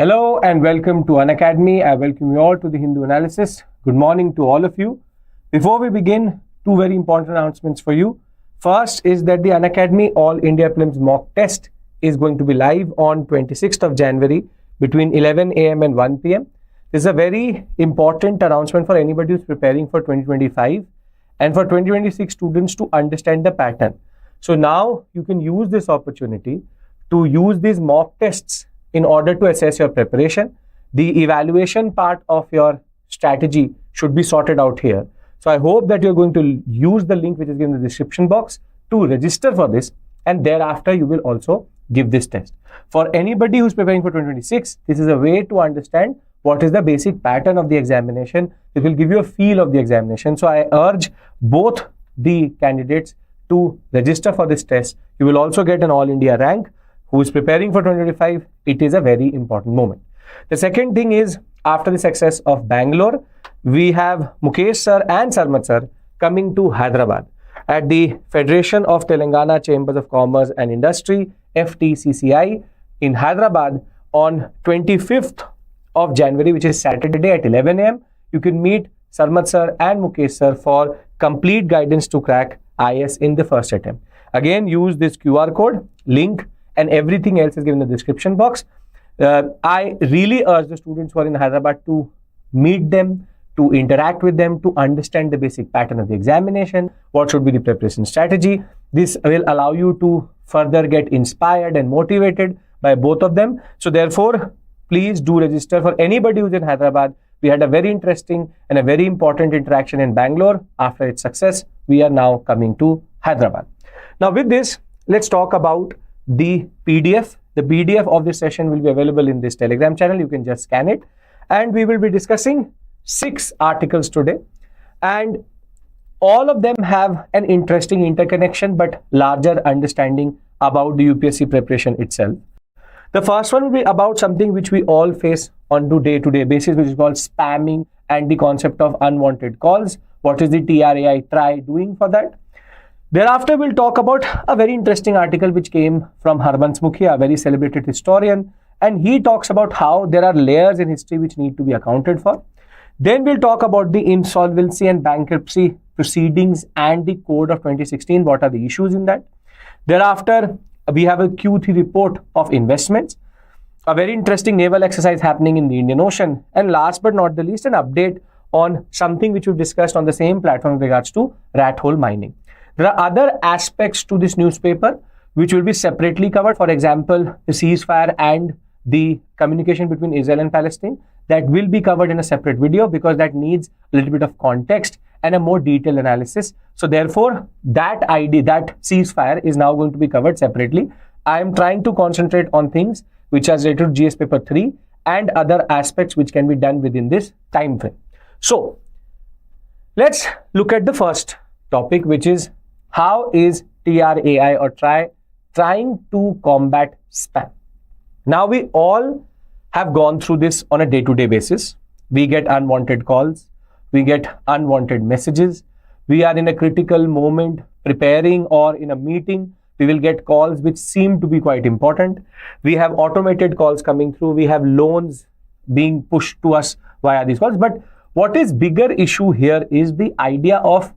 Hello and welcome to Unacademy. I welcome you all to the Hindu analysis. Good morning to all of you. Before we begin, two very important announcements for you. First is that the Unacademy All India Prelims mock test is going to be live on 26th of January between 11 a.m. and 1 p.m. This is a very important announcement for anybody who's preparing for 2025 and for 2026 students to understand the pattern. So now you can use this opportunity to use these mock tests in order to assess your preparation. The evaluation part of your strategy should be sorted out here. So I hope that you're going to use the link which is given in the description box to register for this, and thereafter you will also give this test. For anybody who's preparing for 2026, this is a way to understand what is the basic pattern of the examination. It will give you a feel of the examination. So I urge both the candidates to register for this test. You will also get an All India rank. Who is preparing for 2025, it is a very important moment. The second thing is, after the success of Bangalore, we have Mukesh sir and Sarmat sir coming to Hyderabad at the Federation of Telangana Chambers of Commerce and Industry, FTCCI, in Hyderabad on 25th of January, which is Saturday at 11 a.m. You can meet Sarmat sir and Mukesh sir for complete guidance to crack IS in the first attempt. Again, use this QR code, link, and everything else is given in the description box. I really urge the students who are in Hyderabad to meet them, to interact with them, to understand the basic pattern of the examination, what should be the preparation strategy. This will allow you to further get inspired and motivated by both of them. So therefore, please do register. For anybody who's in Hyderabad, we had a very interesting and a very important interaction in Bangalore. After its success, we are now coming to Hyderabad. Now with this, let's talk about the PDF. The PDF of this session will be available in this Telegram channel. You can just scan it. And we will be discussing 6 articles today. And all of them have an interesting interconnection but larger understanding about the UPSC preparation itself. The first one will be about something which we all face on a day-to-day basis, which is called spamming and the concept of unwanted calls. What is the TRAI doing for that? Thereafter, we'll talk about a very interesting article which came from Harbansh Mukhia, a very celebrated historian, and he talks about how there are layers in history which need to be accounted for. Then we'll talk about the insolvency and bankruptcy proceedings and the code of 2016. What are the issues in that? Thereafter, we have a Q3 report of investments, a very interesting naval exercise happening in the Indian Ocean, and last but not the least, an update on something which we've discussed on the same platform with regards to rat hole mining. There are other aspects to this newspaper which will be separately covered. For example, the ceasefire and the communication between Israel and Palestine. That will be covered in a separate video because that needs a little bit of context and a more detailed analysis. So therefore, that ceasefire is now going to be covered separately. I am trying to concentrate on things which are related to GS paper 3 and other aspects which can be done within this time frame. So let's look at the first topic, which is how is TRAI or TRAI trying to combat spam? Now, we all have gone through this on a day-to-day basis. We get unwanted calls, we get unwanted messages. We are in a critical moment preparing or in a meeting. We will get calls which seem to be quite important. We have automated calls coming through. We have loans being pushed to us via these calls. But what is bigger issue here is the idea of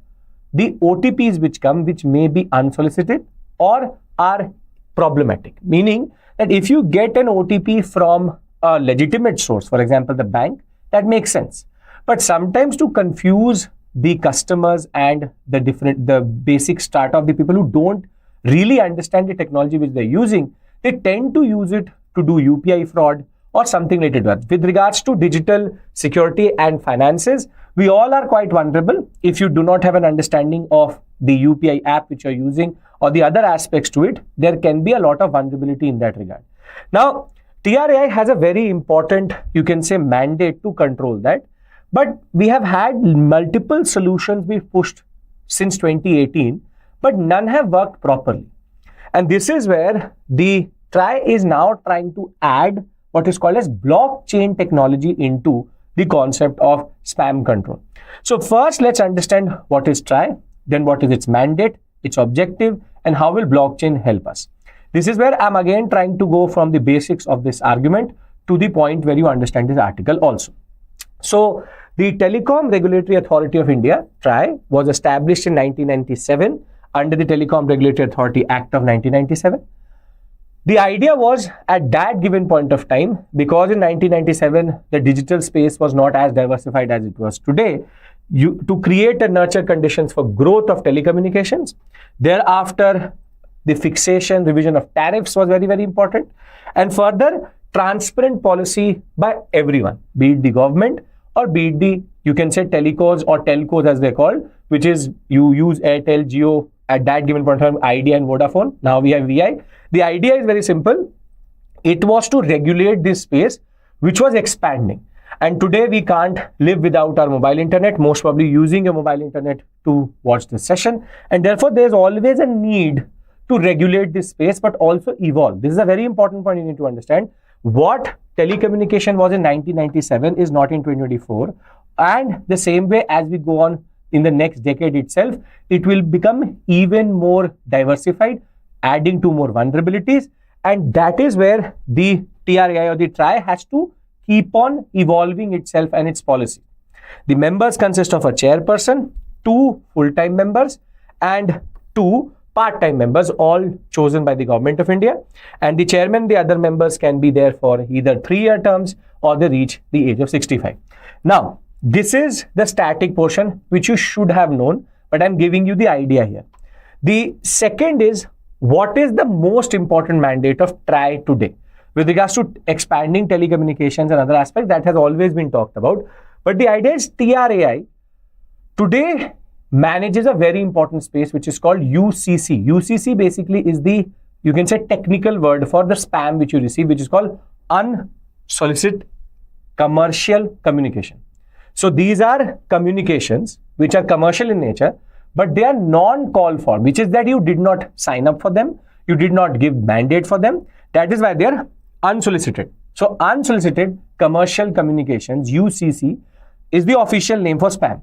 the OTPs which come, which may be unsolicited or are problematic. Meaning that if you get an OTP from a legitimate source, for example, the bank, that makes sense. But sometimes to confuse the customers and the basic strata of the people who don't really understand the technology which they're using, they tend to use it to do UPI fraud or something related to that. With regards to digital security and finances, we all are quite vulnerable. If you do not have an understanding of the UPI app which you're using or the other aspects to it, there can be a lot of vulnerability in that regard. Now, TRAI has a very important, you can say, mandate to control that. But we have had multiple solutions we've pushed since 2018, but none have worked properly. And this is where the TRAI is now trying to add what is called as blockchain technology into the concept of spam control. So first, let's understand what is TRAI, then what is its mandate, its objective, and how will blockchain help us. This is where I'm again trying to go from the basics of this argument to the point where you understand this article also. So the Telecom Regulatory Authority of India, TRAI, was established in 1997 under the Telecom Regulatory Authority Act of 1997. The idea was at that given point of time, because in 1997 the digital space was not as diversified as it was today, to create and nurture conditions for growth of telecommunications. Thereafter, the fixation, revision of tariffs was very, very important. And further, transparent policy by everyone, be it the government or be it the, you can say telecos or telcos as they're called, which is you use Airtel, Jio, at that given point of time, Idea and Vodafone. Now we have VI. The idea is very simple. It was to regulate this space, which was expanding. And today we can't live without our mobile internet, most probably using a mobile internet to watch this session. And therefore, there's always a need to regulate this space, but also evolve. This is a very important point you need to understand. What telecommunication was in 1997 is not in 2024. And the same way as we go on in the next decade itself, it will become even more diversified, adding to more vulnerabilities. And that is where the TRAI or the TRAI has to keep on evolving itself and its policy. The members consist of a chairperson, 2 full-time members, and 2 part-time members, all chosen by the Government of India. And the chairman, the other members can be there for either 3-year terms or they reach the age of 65. Now, this is the static portion which you should have known, but I'm giving you the idea here. The second is, what is the most important mandate of TRAI today? With regards to expanding telecommunications and other aspects, that has always been talked about. But the idea is TRAI today manages a very important space which is called UCC. UCC basically is the, you can say, technical word for the spam which you receive, which is called unsolicited commercial communication. So these are communications which are commercial in nature, but they are non-call for, which is that you did not sign up for them, you did not give mandate for them. That is why they are unsolicited. So unsolicited commercial communications, UCC, is the official name for spam.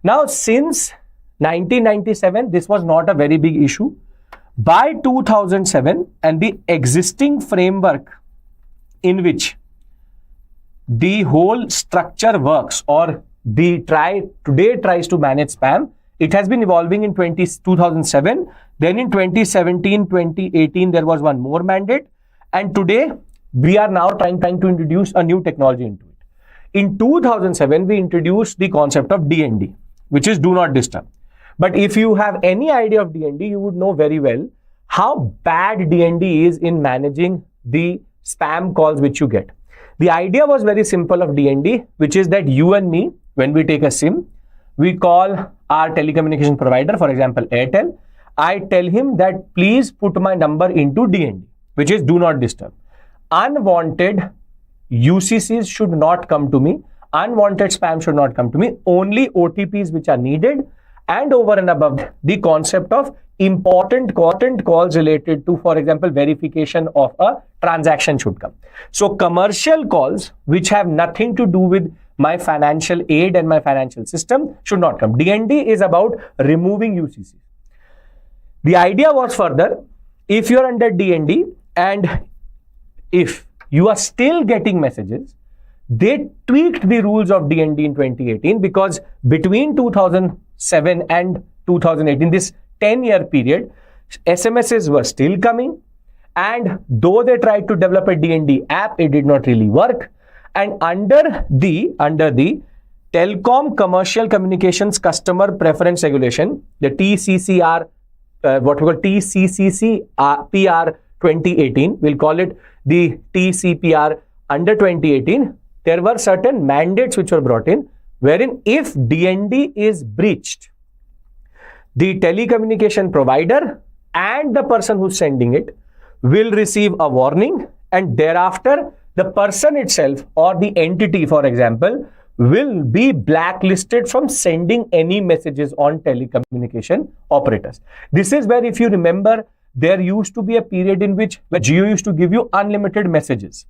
Now, since 1997, this was not a very big issue. By 2007, and the existing framework in which the whole structure works, or the TRAI today tries to manage spam, it has been evolving in 2007. Then in 2017, 2018, there was one more mandate. And today, we are now trying to introduce a new technology into it. In 2007, we introduced the concept of DND, which is do not disturb. But if you have any idea of DND, you would know very well how bad DND is in managing the spam calls which you get. The idea was very simple of DND, which is that you and me, when we take a SIM, we call our telecommunication provider, for example, Airtel. I tell him that please put my number into DND, which is do not disturb. Unwanted UCCs should not come to me. Unwanted spam should not come to me. Only OTPs which are needed, and over and above the concept of important calls related to, for example, verification of a transaction should come. So commercial calls which have nothing to do with my financial aid and my financial system should not come. DND is about removing UCC. The idea was further, if you're under DND and if you are still getting messages, they tweaked the rules of DND in 2018, because between 2007 and 2018, this 10-year period, SMSs were still coming, and though they tried to develop a DND app, it did not really work. And under the Telecom Commercial Communications Customer Preference Regulation, the TCCR, what we call TCCCPR 2018, we'll call it the TCPR under 2018, there were certain mandates which were brought in, wherein if DND is breached, the telecommunication provider and the person who's sending it will receive a warning, and thereafter the person itself or the entity, for example, will be blacklisted from sending any messages on telecommunication operators. This is where, if you remember, there used to be a period in which Jio used to give you unlimited messages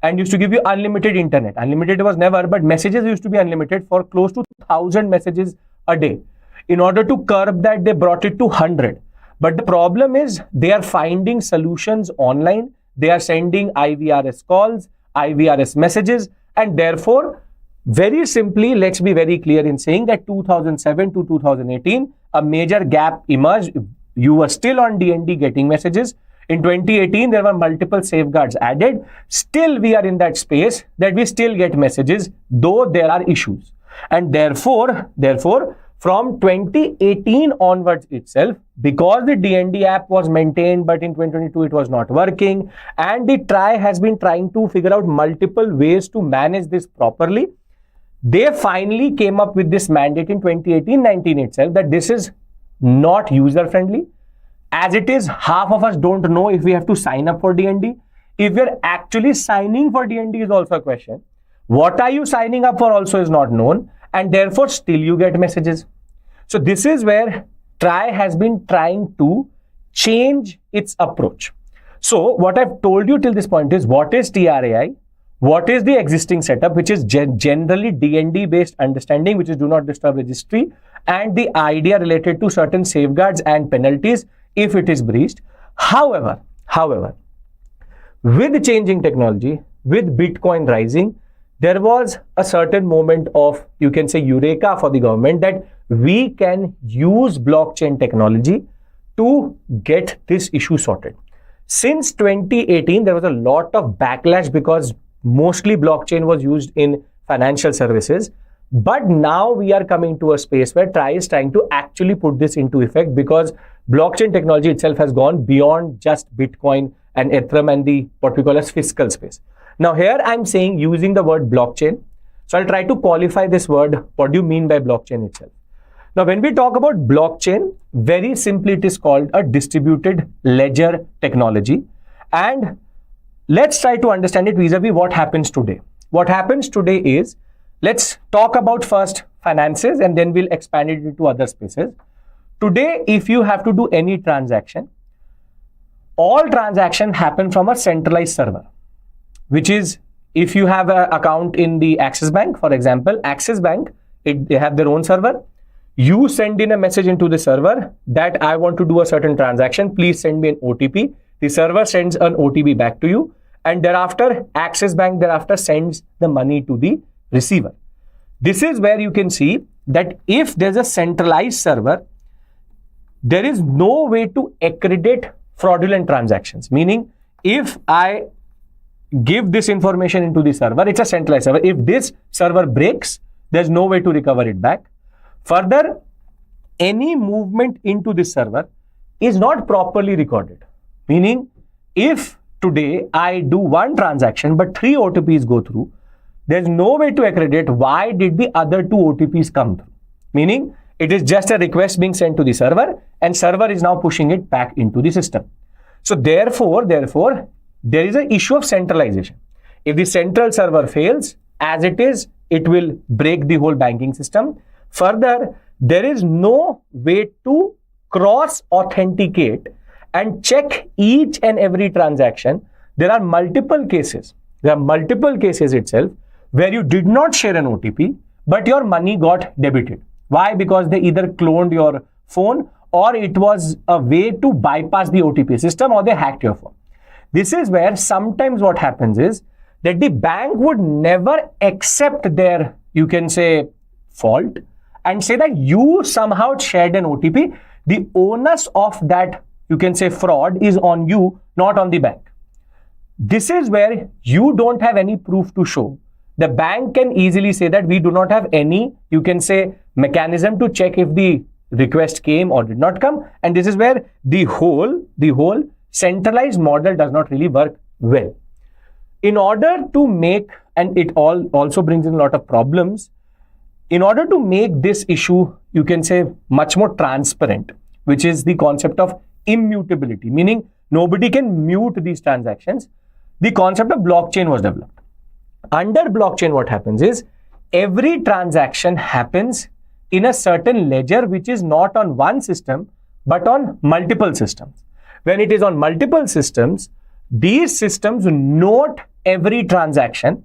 and used to give you unlimited internet. Unlimited was never, but messages used to be unlimited for close to 1,000 messages a day. In order to curb that, they brought it to 100. But the problem is they are finding solutions online. They are sending IVRS calls, IVRS messages, and therefore, very simply, let's be very clear in saying that 2007 to 2018, a major gap emerged. You were still on DND getting messages. In 2018, there were multiple safeguards added. Still, we are in that space that we still get messages, though there are issues. And therefore, from 2018 onwards itself, because the DND app was maintained, but in 2022 it was not working, and the TRAI has been trying to figure out multiple ways to manage this properly, they finally came up with this mandate in 2018-19 itself that this is not user-friendly. As it is, half of us don't know if we have to sign up for DND. If you're actually signing for DND is also a question. What are you signing up for also is not known, and therefore still you get messages. So this is where TRAI has been trying to change its approach. So what I've told you till this point is what is TRAI, what is the existing setup, which is generally DND based understanding, which is do not disturb registry, and the idea related to certain safeguards and penalties if it is breached. However, with changing technology, with Bitcoin rising, there was a certain moment of, you can say, eureka for the government that we can use blockchain technology to get this issue sorted. Since 2018, there was a lot of backlash because mostly blockchain was used in financial services. But now we are coming to a space where TRAI is trying to actually put this into effect because blockchain technology itself has gone beyond just Bitcoin and Ethereum and the what we call as fiscal space. Now here I'm saying using the word blockchain. So I'll try to qualify this word. What do you mean by blockchain itself? Now when we talk about blockchain, very simply it is called a distributed ledger technology. And let's try to understand it vis-a-vis what happens today. What happens today is, let's talk about first finances and then we'll expand it into other spaces. Today, if you have to do any transaction, all transactions happen from a centralized server, which is if you have an account in the Axis Bank, for example, Axis Bank, they have their own server. You send in a message into the server that I want to do a certain transaction. Please send me an OTP. The server sends an OTP back to you. And thereafter, Axis Bank sends the money to the receiver. This is where you can see that if there's a centralized server, there is no way to accredit fraudulent transactions. Meaning, if I give this information into the server, it's a centralized server. If this server breaks, there's no way to recover it back. Further, any movement into this server is not properly recorded. Meaning, if today I do one transaction, but 3 OTPs go through, there's no way to accredit why did the other 2 OTPs come through. Meaning, it is just a request being sent to the server and server is now pushing it back into the system. So therefore, there is an issue of centralization. If the central server fails, as it is, it will break the whole banking system. Further, there is no way to cross-authenticate and check each and every transaction. There are multiple cases. Itself where you did not share an OTP, but your money got debited. Why? Because they either cloned your phone or it was a way to bypass the OTP system or they hacked your phone. This is where sometimes what happens is that the bank would never accept their, you can say, fault and say that you somehow shared an OTP. The onus of that, you can say, fraud is on you, not on the bank. This is where you don't have any proof to show. The bank can easily say that we do not have any, you can say, mechanism to check if the request came or did not come. And this is where the whole centralized model does not really work well. In order to make, and it also brings in a lot of problems, in order to make this issue, you can say, much more transparent, which is the concept of immutability, meaning nobody can mute these transactions, the concept of blockchain was developed. Under blockchain, what happens is every transaction happens in a certain ledger, which is not on one system, but on multiple systems. When it is on multiple systems, these systems note every transaction.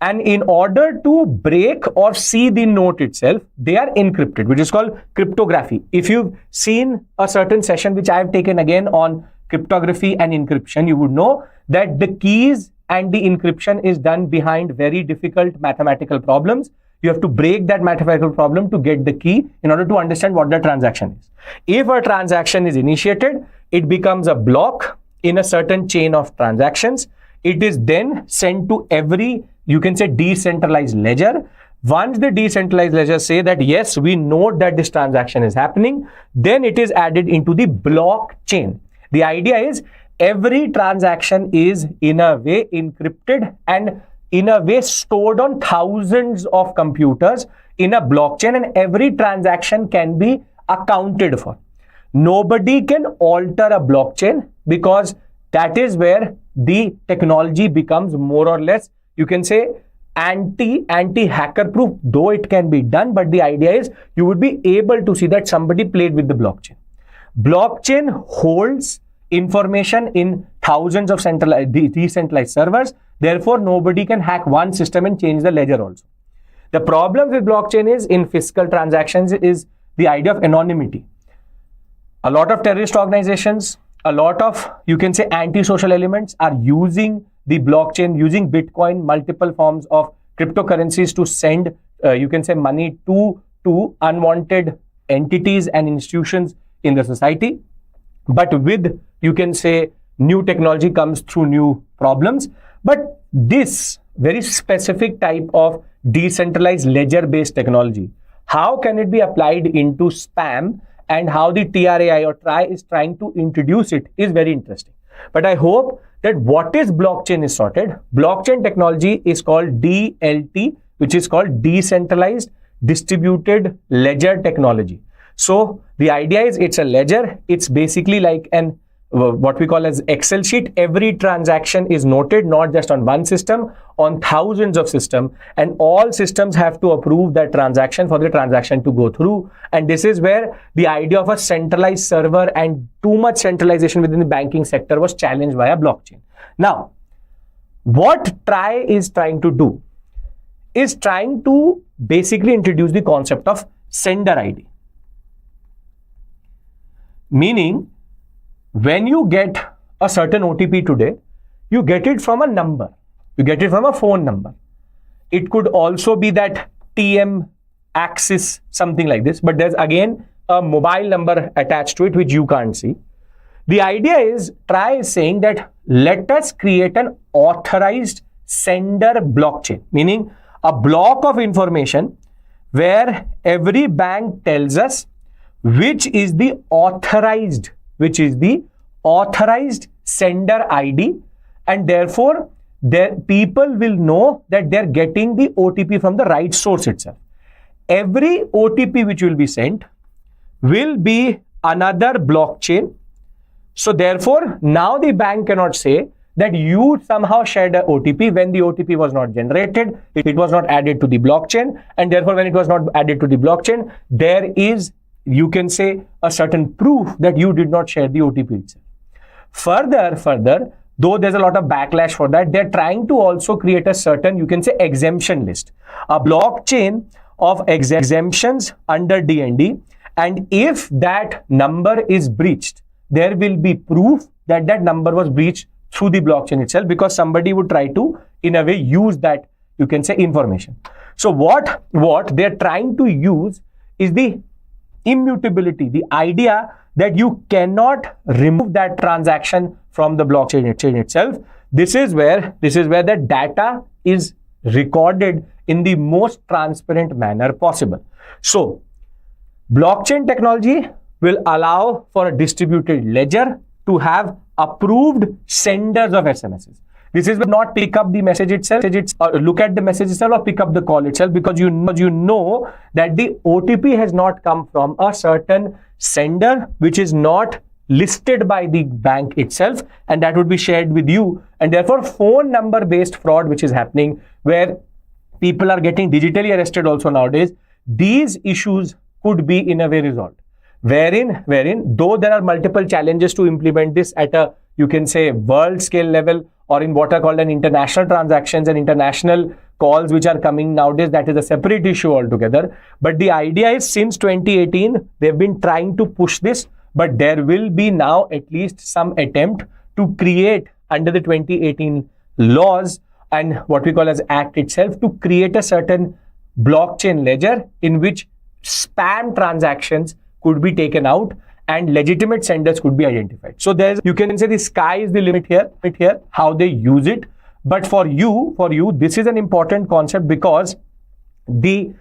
And in order to break or see the note itself, they are encrypted, which is called cryptography. If you've seen a certain session, which I have taken again on cryptography and encryption, you would know that the keys and the encryption is done behind very difficult mathematical problems. You have to break that mathematical problem to get the key in order to understand what the transaction is. If a transaction is initiated, it becomes a block in a certain chain of transactions. It is then sent to every, you can say, decentralized ledger. Once the decentralized ledgers say that, yes, we know that this transaction is happening, then it is added into the blockchain. The idea is every transaction is in a way encrypted and in a way stored on thousands of computers in a blockchain, and every transaction can be accounted for. Nobody can alter a blockchain because that is where the technology becomes more or less, you can say, anti-hacker proof, though it can be done, but the idea is you would be able to see that somebody played with the blockchain. Blockchain holds information in thousands of decentralized servers. Therefore, nobody can hack one system and change the ledger also. The problem with blockchain is in fiscal transactions is the idea of anonymity. A lot of terrorist organizations, a lot of, you can say, anti-social elements are using the blockchain, using Bitcoin, multiple forms of cryptocurrencies to send, you can say, money to unwanted entities and institutions in the society. But with, you can say, new technology comes through new problems. But this very specific type of decentralized ledger-based technology, how can it be applied into spam, and how the TRAI or TRAI is trying to introduce it is very interesting. But I hope that what is blockchain is sorted. Blockchain technology is called DLT, which is called Decentralized Distributed Ledger Technology. So the idea is it's a ledger. It's basically like an what we call as Excel sheet. Every transaction is noted not just on one system, on thousands of systems, and all systems have to approve that transaction for the transaction to go through. And this is where the idea of a centralized server and too much centralization within the banking sector was challenged via blockchain. Now, what TRAI is trying to do is trying to basically introduce the concept of sender ID. Meaning, when you get a certain OTP today, you get it from a number. You get it from a phone number. It could also be that TM Axis, something like this, but there's again a mobile number attached to it which you can't see. The idea is, TRAI is saying that let us create an authorized sender blockchain, meaning a block of information where every bank tells us which is the authorized sender ID, and therefore people will know that they're getting the OTP from the right source itself. Every OTP which will be sent will be another blockchain. So therefore, now the bank cannot say that you somehow shared a OTP when the OTP was not generated, it was not added to the blockchain, and therefore when it was not added to the blockchain, there is, you can say, a certain proof that you did not share the OTP itself. Further, though there's a lot of backlash for that, they're trying to also create a certain, you can say, exemption list, a blockchain of exemptions under DND, and if that number is breached, there will be proof that that number was breached through the blockchain itself, because somebody would try to, in a way, use that, you can say, information. So what they're trying to use is the immutability, the idea that you cannot remove that transaction from the blockchain itself. This is where the data is recorded in the most transparent manner possible. So blockchain technology will allow for a distributed ledger to have approved senders of SMSs. This is not pick up the message itself, look at the message itself or pick up the call itself, because you know that the OTP has not come from a certain sender which is not listed by the bank itself, and that would be shared with you. And therefore, phone number based fraud which is happening, where people are getting digitally arrested also nowadays, these issues could be in a way resolved. Wherein, though there are multiple challenges to implement this at a, you can say, world scale level, or in what are called an international transactions and international calls which are coming nowadays, that is a separate issue altogether. But the idea is, since 2018, they've been trying to push this, but there will be now at least some attempt to create under the 2018 laws and what we call as act itself to create a certain blockchain ledger in which spam transactions could be taken out and legitimate senders could be identified. So you can say the sky is the limit here, how they use it. But for you, this is an important concept because the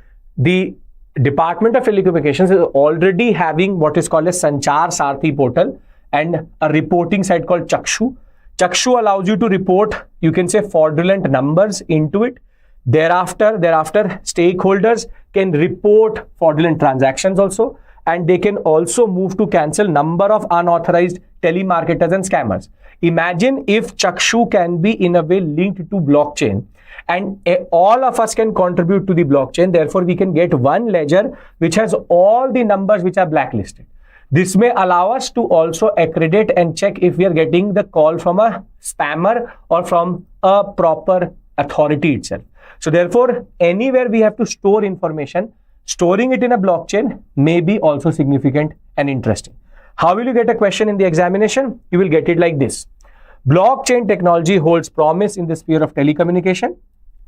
Department of Telecommunications is already having what is called a Sanchar Sarthi portal and a reporting site called Chakshu. Chakshu allows you to report, you can say, fraudulent numbers into it. Thereafter, stakeholders can report fraudulent transactions also, and they can also move to cancel number of unauthorized telemarketers and scammers. Imagine if Chakshu can be in a way linked to blockchain and all of us can contribute to the blockchain. Therefore, we can get one ledger which has all the numbers which are blacklisted. This may allow us to also accredit and check if we are getting the call from a spammer or from a proper authority itself. So therefore, anywhere we have to store information, storing it in a blockchain may be also significant and interesting. How will you get a question in the examination? You will get it like this. Blockchain technology holds promise in the sphere of telecommunication.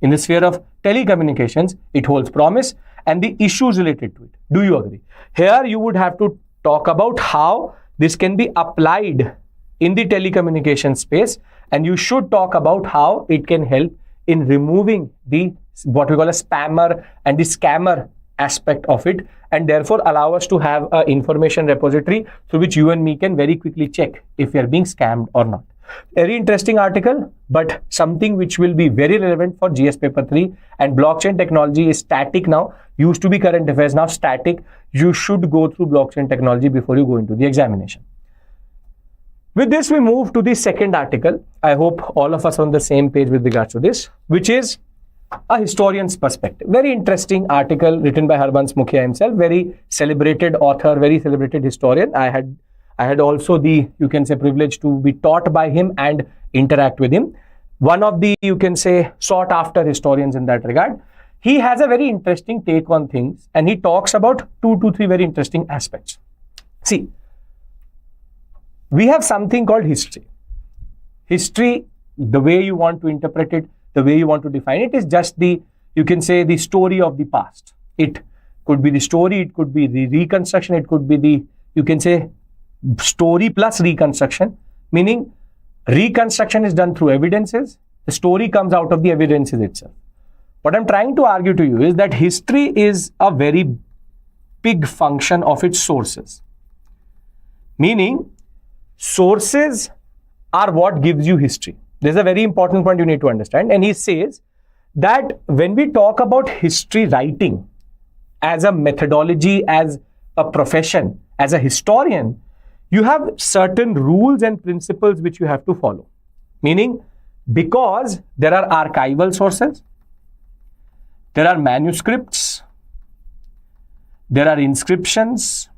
In the sphere of telecommunications, it holds promise and the issues related to it. Do you agree? Here you would have to talk about how this can be applied in the telecommunication space, and you should talk about how it can help in removing the what we call a spammer and the scammer aspect of it, and therefore allow us to have an information repository through which you and me can very quickly check if we are being scammed or not. Very interesting article, but something which will be very relevant for GS paper 3. And blockchain technology is static now, used to be current affairs, now static. You should go through blockchain technology before you go into the examination. With this, we move to the second article. I hope all of us are on the same page with regards to this, which is a historian's perspective. Very interesting article written by Harbans Mukhia himself, very celebrated author, very celebrated historian. I had also the, you can say, privilege to be taught by him and interact with him. One of the, you can say, sought after historians in that regard. He has a very interesting take on things and he talks about 2 to 3 very interesting aspects. See, we have something called history. History, the way you want to interpret it, the way you want to define it, is just the, you can say, the story of the past. It could be the story, it could be the reconstruction, it could be the, you can say, story plus reconstruction, meaning reconstruction is done through evidences, the story comes out of the evidences itself. What I'm trying to argue to you is that history is a very big function of its sources. Meaning, sources are what gives you history. There's a very important point you need to understand. And he says that when we talk about history writing as a methodology, as a profession, as a historian, you have certain rules and principles which you have to follow. Meaning, because there are archival sources, there are manuscripts, there are inscriptions,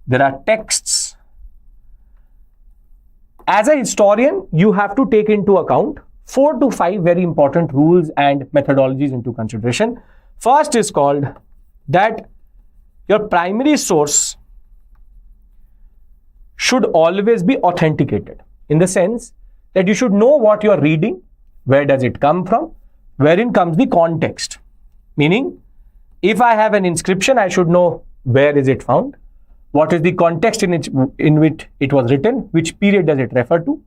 there are texts. As a historian, you have to take into account 4 to 5 very important rules and methodologies into consideration. First is called that your primary source should always be authenticated, in the sense that you should know what you are reading, where does it come from, wherein comes the context. Meaning, if I have an inscription, I should know where is it found, what is the context in which it was written, which period does it refer to.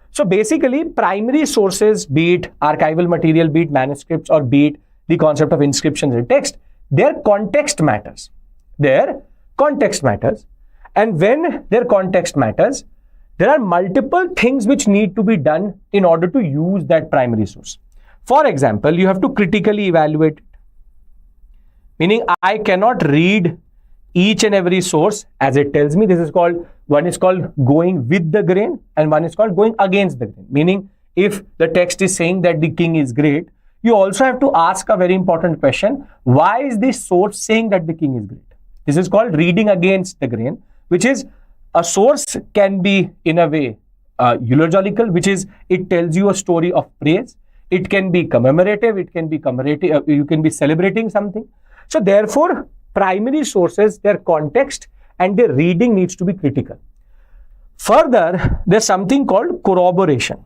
So basically, primary sources, be it archival material, be it manuscripts, or be it the concept of inscriptions in text, their context matters. Their context matters. And when their context matters, there are multiple things which need to be done in order to use that primary source. For example, you have to critically evaluate it. Meaning, I cannot read each and every source as it tells me. This is called, one is called going with the grain and one is called going against the grain. Meaning, if the text is saying that the king is great, you also have to ask a very important question. Why is this source saying that the king is great? This is called reading against the grain, which is a source can be in a way eulogical, which is it tells you a story of praise. It can be commemorative, it can be commemorative, you can be celebrating something. So therefore, primary sources, their context and their reading needs to be critical. Further, there's something called corroboration.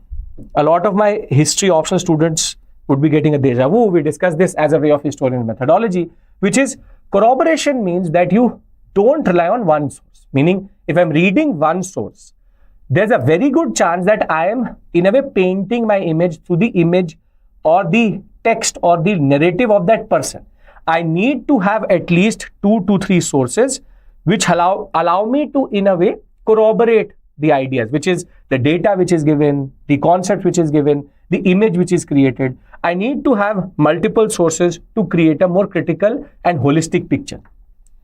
A lot of my history optional students would be getting a deja vu. We discussed this as a way of historian methodology, which is corroboration means that you don't rely on one source. Meaning, if I'm reading one source, there's a very good chance that I am in a way painting my image through the image or the text or the narrative of that person. I need to have at least 2 to 3 sources which allow me to, in a way, corroborate the ideas, which is the data which is given, the concept which is given, the image which is created. I need to have multiple sources to create a more critical and holistic picture.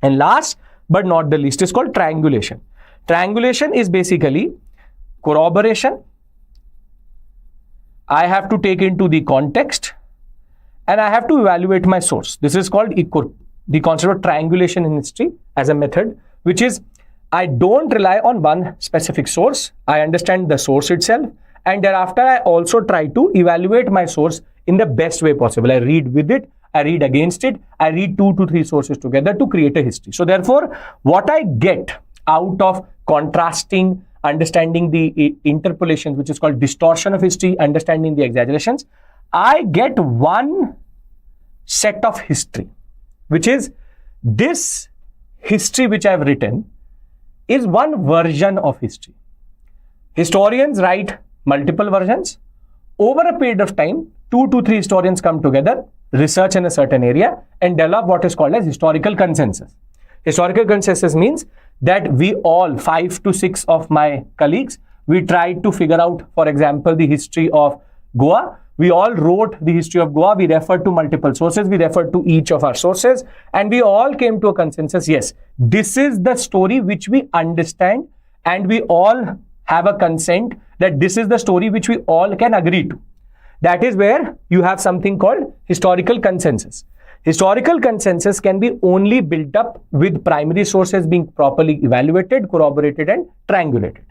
And last but not the least is called triangulation. Triangulation is basically corroboration. I have to take into the context and I have to evaluate my source. This is called the concept of triangulation in history as a method, which is I don't rely on one specific source. I understand the source itself, and thereafter I also try to evaluate my source in the best way possible. I read with it, I read against it, I read 2 to 3 sources together to create a history. So therefore, what I get out of contrasting, understanding the interpolations, which is called distortion of history, understanding the exaggerations, I get one set of history, which is this history which I have written is one version of history. Historians write multiple versions. Over a period of time, 2 to 3 historians come together, research in a certain area, and develop what is called as historical consensus. Historical consensus means that we all, 5 to 6 of my colleagues, we tried to figure out, for example, the history of Goa. We all wrote the history of Goa. We referred to multiple sources. We referred to each of our sources, and we all came to a consensus. Yes, this is the story which we understand, and we all have a consent that this is the story which we all can agree to. That is where you have something called historical consensus. Historical consensus can be only built up with primary sources being properly evaluated, corroborated, and triangulated.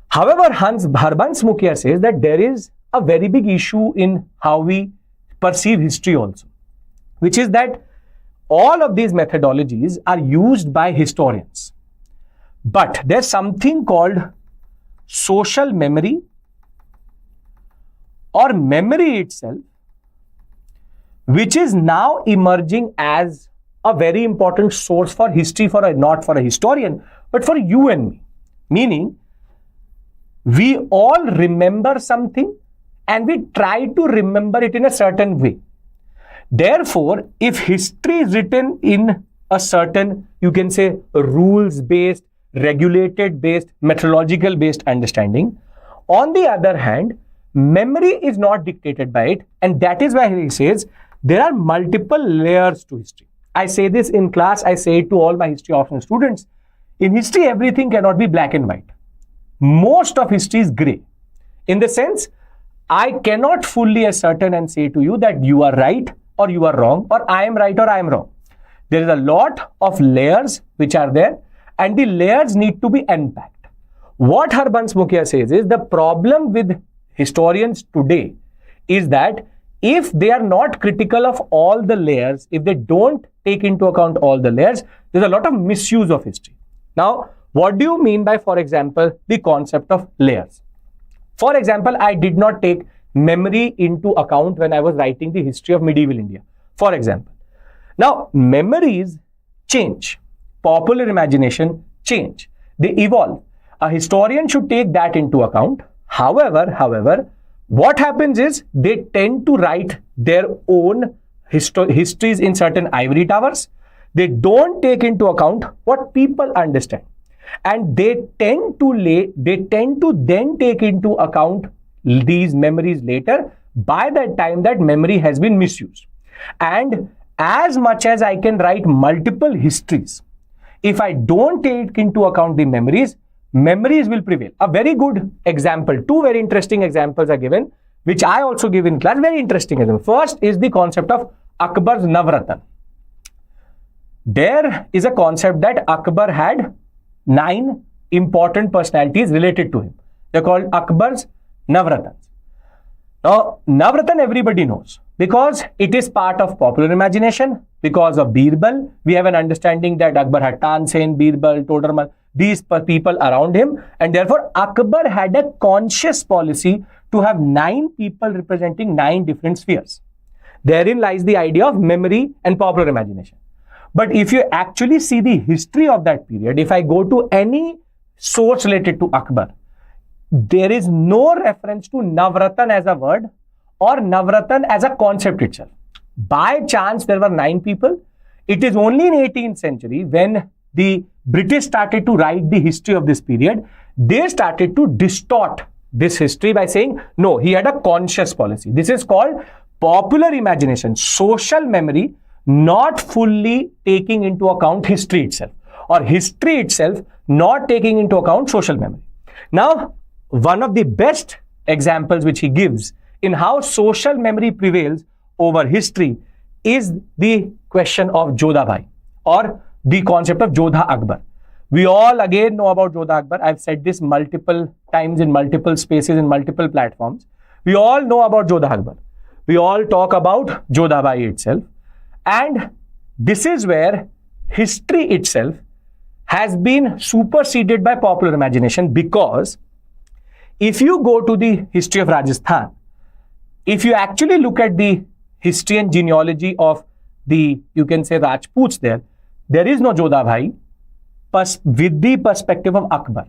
However, Harbans Mukhya says that there is a very big issue in how we perceive history also, which is that all of these methodologies are used by historians. But there's something called social memory or memory itself, which is now emerging as a very important source for history, not for a historian, but for you and me. Meaning, we all remember something and we try to remember it in a certain way. Therefore, if history is written in a certain, you can say, rules-based, regulated-based, methodological-based understanding, on the other hand, memory is not dictated by it, and that is why he says there are multiple layers to history. I say this in class, I say it to all my history optional students. In history, everything cannot be black and white. Most of history is gray. In the sense, I cannot fully ascertain and say to you that you are right or you are wrong, or I am right or I am wrong. There is a lot of layers which are there, and the layers need to be unpacked. What Harbans Mukhya says is the problem with historians today is that if they are not critical of all the layers, if they don't take into account all the layers, there's a lot of misuse of history. Now, what do you mean by, for example, the concept of layers? For example, I did not take memory into account when I was writing the history of medieval India, for example. Now, memories change. Popular imagination change. They evolve. A historian should take that into account. However, what happens is they tend to write their own histories in certain ivory towers. They don't take into account what people understand. And they tend to then take into account these memories later by the time that memory has been misused. And as much as I can write multiple histories, if I don't take into account the memories will prevail. A very good example, 2 very interesting examples are given, which I also give in class, very interesting example. First is the concept of Akbar's Navratan. There is a concept that Akbar had 9 important personalities related to him. They're called Akbar's Navratans. Now, Navratan everybody knows because it is part of popular imagination. Because of Birbal, we have an understanding that Akbar had Tansen, Birbal, Todarmal, these people around him, and therefore Akbar had a conscious policy to have 9 people representing 9 different spheres. Therein lies the idea of memory and popular imagination. But if you actually see the history of that period, if I go to any source related to Akbar, there is no reference to Navratan as a word or Navratan as a concept itself. By chance, there were 9 people. It is only in 18th century when the British started to write the history of this period, they started to distort this history by saying, no, he had a conscious policy. This is called popular imagination, social memory, not fully taking into account history itself, or history itself not taking into account social memory. Now, one of the best examples which he gives in how social memory prevails over history is the question of Jodha Bhai, or the concept of Jodha Akbar. We all again know about Jodha Akbar. I've said this multiple times in multiple spaces, in multiple platforms. We all know about Jodha Akbar. We all talk about Jodha Bhai itself. And this is where history itself has been superseded by popular imagination, because if you go to the history of Rajasthan, if you actually look at the history and genealogy of the, you can say, Rajputs there is no Jodha Bhai with the perspective of Akbar.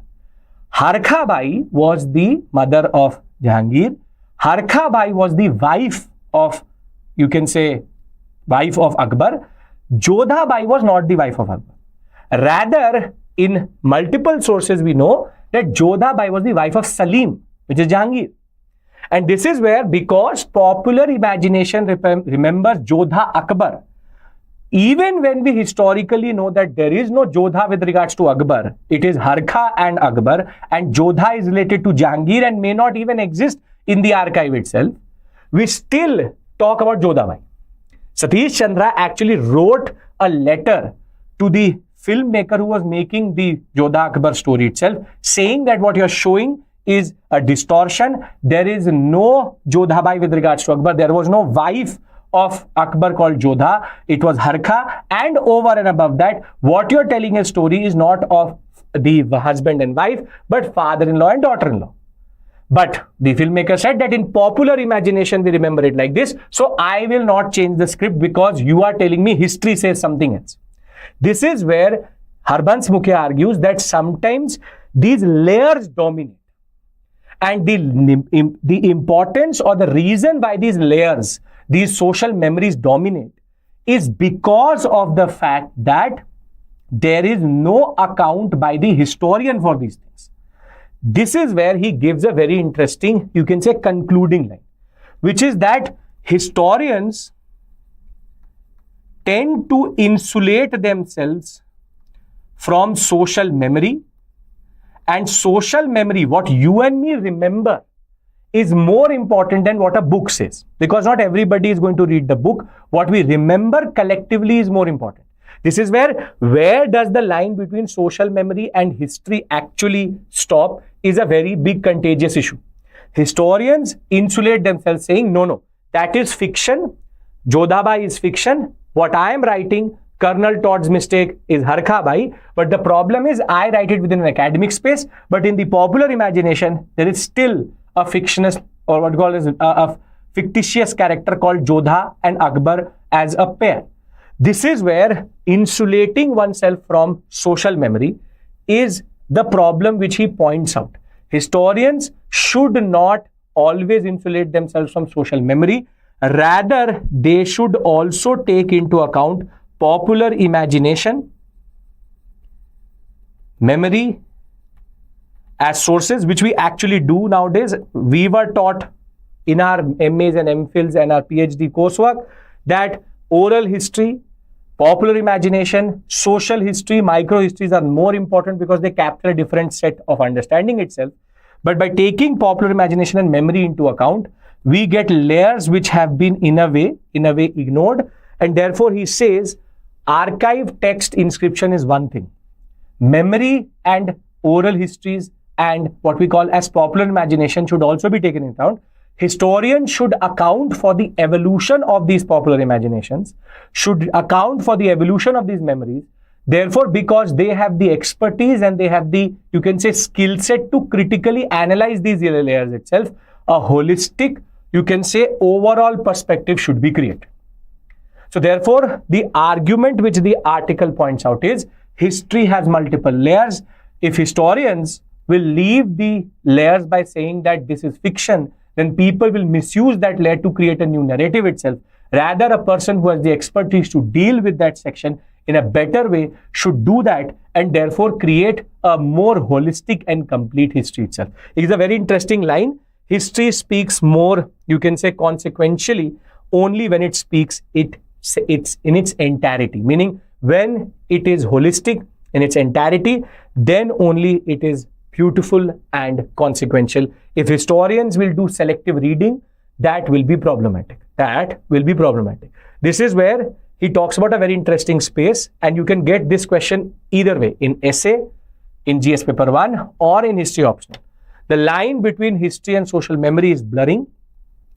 Harkha Bai was the mother of Jahangir. Harkha Bai was the wife of, you can say, wife of Akbar. Jodha Bai was not the wife of Akbar. Rather, in multiple sources, we know that Jodha Bai was the wife of Salim, which is Jahangir. And this is where, because popular imagination remembers Jodha Akbar, even when we historically know that there is no Jodha with regards to Akbar, it is Harkha and Akbar, and Jodha is related to Jahangir and may not even exist in the archive itself, we still talk about Jodha Bai. Satish Chandra actually wrote a letter to the filmmaker who was making the Jodha Akbar story itself, saying that what you're showing is a distortion. There is no Jodha Bai with regards to Akbar. There was no wife of Akbar called Jodha. It was Harkha. And over and above that, what you're telling a story is not of the husband and wife, but father-in-law and daughter-in-law. But the filmmaker said that in popular imagination, we remember it like this. So I will not change the script because you are telling me history says something else. This is where Harbans Mukhya argues that sometimes these layers dominate. And the importance or the reason why these layers, these social memories dominate, is because of the fact that there is no account by the historian for these things. This is where he gives a very interesting, you can say, concluding line, which is that historians tend to insulate themselves from social memory, and social memory, what you and me remember, is more important than what a book says, because not everybody is going to read the book. What we remember collectively is more important. This is where does the line between social memory and history actually stop is a very big contagious issue. Historians insulate themselves saying, no, that is fiction. Jodha Bai is fiction. What I am writing, Colonel Todd's mistake, is Harkha Bai. But the problem is I write it within an academic space, but in the popular imagination, there is still a fictionist, or what we call as a fictitious character called Jodha and Akbar as a pair. This is where insulating oneself from social memory is the problem which he points out. Historians should not always insulate themselves from social memory. Rather, they should also take into account popular imagination, memory as sources, which we actually do nowadays. We were taught in our MAs and MPhils and our PhD coursework that oral history, popular imagination, social history, micro-histories are more important because they capture a different set of understanding itself. But by taking popular imagination and memory into account, we get layers which have been in a way ignored. And therefore, he says, archive text inscription is one thing. Memory and oral histories and what we call as popular imagination should also be taken into account. Historians should account for the evolution of these popular imaginations, should account for the evolution of these memories. Therefore, because they have the expertise and they have the, you can say, skill set to critically analyze these layers itself, a holistic, you can say, overall perspective should be created. So therefore, the argument which the article points out is history has multiple layers. If historians will leave the layers by saying that this is fiction, then people will misuse that layer to create a new narrative itself. Rather, a person who has the expertise to deal with that section in a better way should do that and therefore create a more holistic and complete history itself. It is a very interesting line. History speaks more, you can say, consequentially only when it speaks it's in its entirety, meaning when it is holistic in its entirety, then only it is beautiful and consequential. If historians will do selective reading, that will be problematic. This is where he talks about a very interesting space, and you can get this question either way, in essay, in GS paper 1 or in history optional. The line between history and social memory is blurring.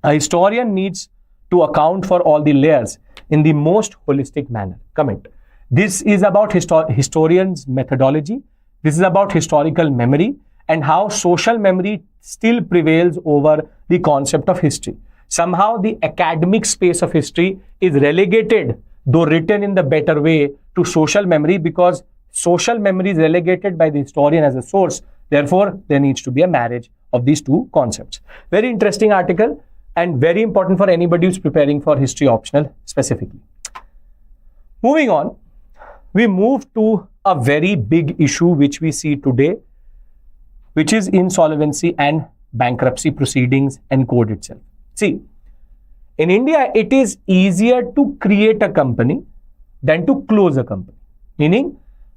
A historian needs to account for all the layers in the most holistic manner. Comment. This is about historians' methodology. This is about historical memory and how social memory still prevails over the concept of history. Somehow the academic space of history is relegated, though written in the better way, to social memory, because social memory is relegated by the historian as a source. Therefore, there needs to be a marriage of these two concepts. Very interesting article and very important for anybody who's preparing for history optional specifically. Moving on, we move to a very big issue which we see today, which is insolvency and bankruptcy proceedings and code itself. See, in India, it is easier to create a company than to close a company. Meaning,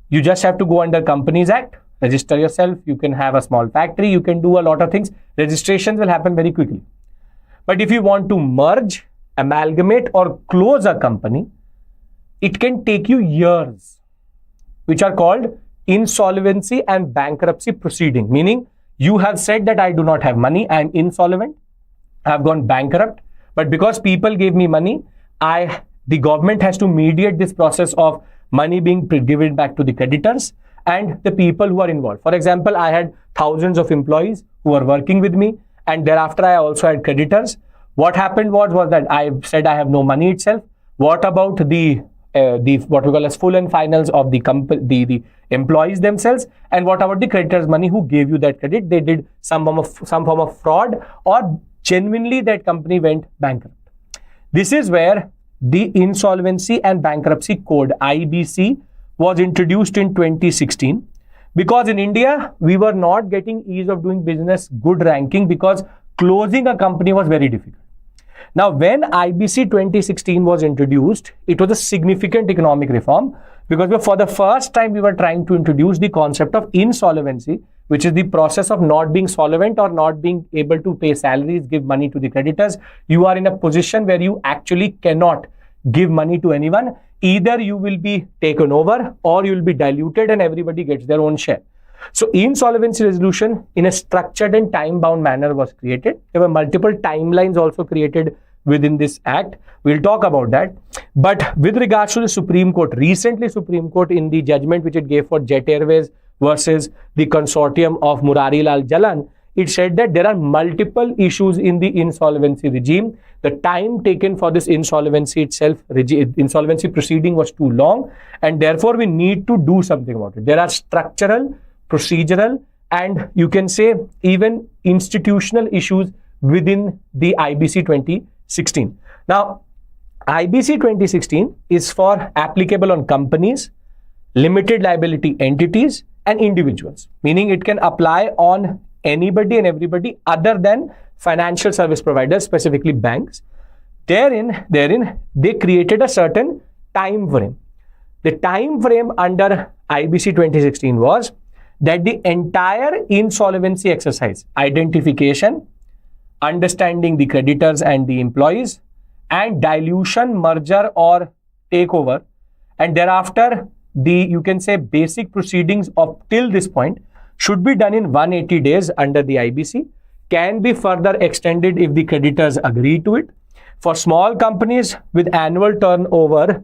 you just have to go under Companies Act, register yourself, you can have a small factory, you can do a lot of things. Registrations will happen very quickly. But if you want to merge, amalgamate or close a company, it can take you years, which are called insolvency and bankruptcy proceeding. Meaning, you have said that I do not have money, I am insolvent, I have gone bankrupt, but because people gave me money, the government has to mediate this process of money being given back to the creditors and the people who are involved. For example, I had thousands of employees who were working with me, and thereafter I also had creditors. What happened was that I said I have no money itself. What about the what we call as full and finals of the employees themselves, and what about the creditors' money who gave you that credit? They did some form of fraud, or genuinely that company went bankrupt. This is where the Insolvency and Bankruptcy Code, IBC, was introduced in 2016, because in India we were not getting ease of doing business good ranking, because closing a company was very difficult. Now, when IBC 2016 was introduced, it was a significant economic reform, because for the first time we were trying to introduce the concept of insolvency, which is the process of not being solvent or not being able to pay salaries, give money to the creditors. You are in a position where you actually cannot give money to anyone. Either you will be taken over or you will be diluted and everybody gets their own share. So insolvency resolution in a structured and time-bound manner was created. There were multiple timelines also created within this act. We'll talk about that. But with regards to the Supreme Court, recently Supreme Court, in the judgment which it gave for Jet Airways versus the consortium of Murari Lal Jalan, it said that there are multiple issues in the insolvency regime. The time taken for this insolvency itself, insolvency proceeding, was too long, and therefore we need to do something about it. There are structural, procedural, and you can say even institutional issues within the IBC 2016. Now, IBC 2016 is for applicable on companies, limited liability entities, and individuals, meaning it can apply on anybody and everybody other than financial service providers, specifically banks. Therein, they created a certain time frame. The time frame under IBC 2016 was that the entire insolvency exercise, identification, understanding the creditors and the employees, and dilution, merger or takeover, and thereafter you can say basic proceedings up till this point should be done in 180 days under the IBC, can be further extended if the creditors agree to it. For small companies with annual turnover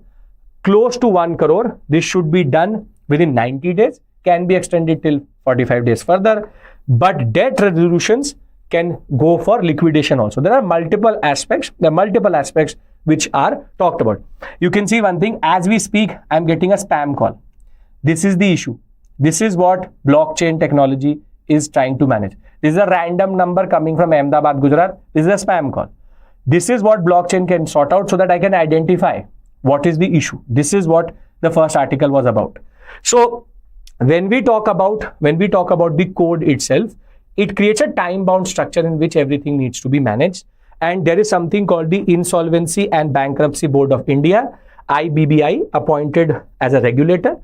close to 1 crore, this should be done within 90 days, can be extended till 45 days further. But debt resolutions can go for liquidation also. There are multiple aspects. Which are talked about. You can see one thing, as we speak, I'm getting a spam call. This is the issue. This is what blockchain technology is trying to manage. This is a random number coming from Ahmedabad, Gujarat. This is a spam call. This is what blockchain can sort out so that I can identify what is the issue. This is what the first article was about. So when we talk about the code itself, it creates a time-bound structure in which everything needs to be managed. And there is something called the Insolvency and Bankruptcy Board of India, IBBI, appointed as a regulator.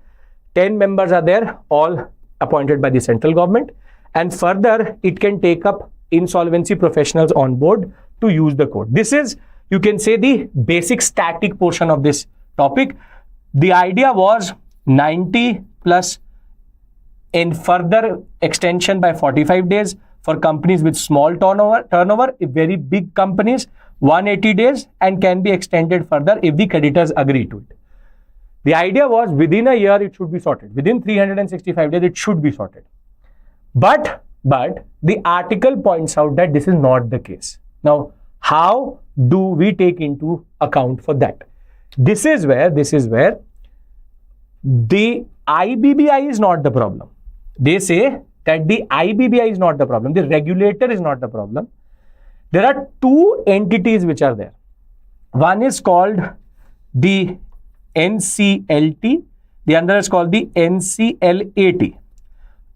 10 members are there, all appointed by the central government. And further, it can take up insolvency professionals on board to use the code. This is, you can say, the basic static portion of this topic. The idea was 90 plus in further extension by 45 days for companies with small turnover, if very big companies, 180 days, and can be extended further if the creditors agree to it. The idea was within a year it should be sorted. Within 365 days it should be sorted. But the article points out that this is not the case. Now, how do we take into account for that? This is where the IBBI is not the problem. They say that the IBBI is not the problem. The regulator is not the problem. There are two entities which are there. One is called the NCLT. The other is called the NCLAT.